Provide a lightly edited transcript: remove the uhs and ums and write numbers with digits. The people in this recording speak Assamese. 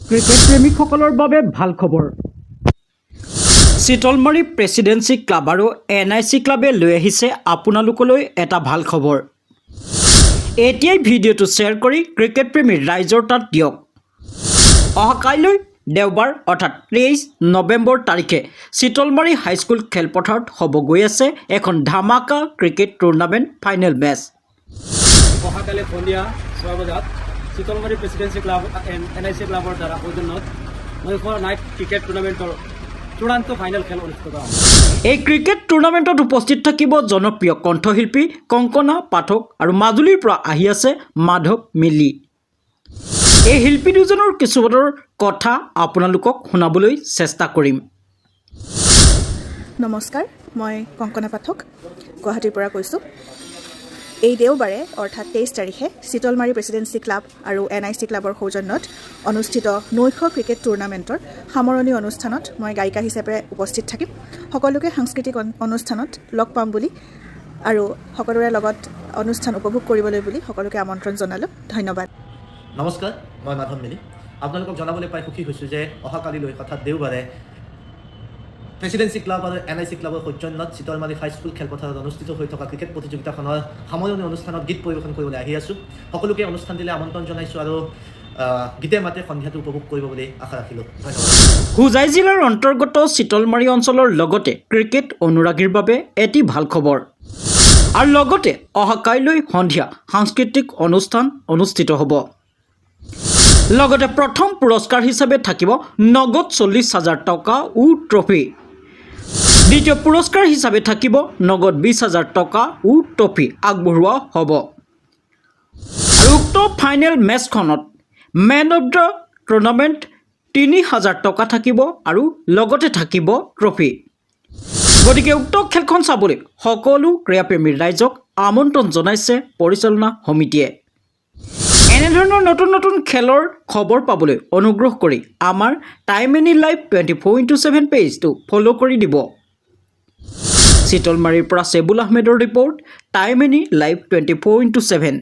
ক্ৰিকেট প্ৰেমীসকলৰ বাবে ভাল খবৰ। চিতলমাৰী প্ৰেচিডেন্সি ক্লাব আৰু NIC ক্লাবে লৈ আহিছে আপোনালোকলৈ এটা ভাল খবৰ। এতিয়াই ভিডিঅ'টো শ্বেয়াৰ কৰি ক্ৰিকেট প্ৰেমী ৰাইজৰ তাত দিয়ক। অহাকাইলৈ দেওবাৰ অৰ্থাৎ 23 নৱেম্বৰ তাৰিখে চিতলমাৰী হাইস্কুল খেলপথাৰত হ'ব গৈ আছে এখন ধামাকা ক্ৰিকেট টুৰ্ণামেণ্ট ফাইনেল মেচ। অহাকালি সন্ধিয়া 6 বজাত চিতলমাৰী প্ৰেচিডেন্সি ক্লাব NIC ক্লাবৰ দ্বাৰা সৌজন্যত নাইট ক্ৰিকেট টুৰ্ণামেণ্টৰ চূড়ান্ত ফাইনেল খেল অনুষ্ঠিত হ'ব। এই ক্ৰিকেট টুৰ্ণামেণ্টত উপস্থিত থাকিব জনপ্ৰিয় কণ্ঠশিল্পী কংকনা পাঠক আৰু মাজুলীৰ পৰা আহি আছে মাধৱ মিলি। এই শিল্পী দুজনৰ কিছুমানৰ কথা আপোনালোকক শুনাবলৈ চেষ্টা কৰিম। নমস্কাৰ, মই কংকনা পাঠক গুৱাহাটীৰ পৰা কৈছোঁ। এই দেওবাৰে অৰ্থাৎ 23 তাৰিখে চিতলমাৰী প্ৰেচিডেন্সি ক্লাব আৰু NIC ক্লাবৰ সৌজন্যত অনুষ্ঠিত নৈশ ক্ৰিকেট টুৰ্ণামেণ্টৰ সামৰণি অনুষ্ঠানত মই গায়িকা হিচাপে উপস্থিত থাকিম। সকলোকে সাংস্কৃতিক অনুষ্ঠানত লগ পাম বুলি আৰু সকলোৰে লগত অনুষ্ঠান উপভোগ কৰিবলৈ বুলি সকলোকে আমন্ত্ৰণ জনালোঁ। ধন্যবাদ। নমস্কাৰ, মই মাধৱ মিলি। আপোনালোকক জনাবলৈ পাই সুখী হৈছোঁ যে অহাকালিলৈ অৰ্থাৎ দেওবাৰে প্ৰেচিডেন্সি ক্লাব আৰু NIC ক্লাবৰ সৌজন্যত চিতলমাৰী হাইস্কুল খেলপথাৰত অনুষ্ঠিত হৈ থকা ক্ৰিকেট প্ৰতিযোগিতাখনৰ সামৰণি অনুষ্ঠানত গীত পৰিৱেশন কৰিবলৈ আহি আছোঁ। সকলোকে অনুষ্ঠানটিলৈ আমন্ত্ৰণ জনাইছোঁ আৰু গীতে মাতে সন্ধিয়াটো উপভোগ কৰিব বুলি আশা ৰাখিলোঁ। ধন্যবাদ। হোজাই জিলাৰ অন্তৰ্গত চিতলমাৰী অঞ্চলৰ লগতে ক্ৰিকেট অনুৰাগীৰ বাবে এটি ভাল খবৰ। আৰু লগতে অহাকাইলৈ সন্ধিয়া সাংস্কৃতিক অনুষ্ঠান অনুষ্ঠিত হ'ব। লগতে প্ৰথম পুৰস্কাৰ হিচাপে থাকিব নগদ 40,000 টকা ও ট্ৰফি। দ্বিতীয় পুৰস্কাৰ হিচাপে থাকিব নগদ 20,000 টকা ও ট্ৰফি আগবঢ়োৱা হ'ব। আৰু উক্ত ফাইনেল মেচখনত মেন অৱ দ্য টুৰ্ণামেণ্ট 3,000 টকা থাকিব আৰু লগতে থাকিব ট্ৰফি। গতিকে উক্ত খেলখন চাবলৈ সকলো ক্ৰীড়াপ্ৰেমী ৰাইজক আমন্ত্ৰণ জনাইছে পৰিচালনা সমিতিয়ে। এনেধৰণৰ নতুন নতুন খেলৰ খবৰ পাবলৈ অনুগ্ৰহ কৰি আমাৰ টাইম এনি লাইভ 24/7 পেজটো ফ'ল' কৰি দিব। চিতলমাৰীৰ পৰা চেবুল আহমেদৰ ৰিপৰ্ট, টাইম এনি লাইভ 24/7।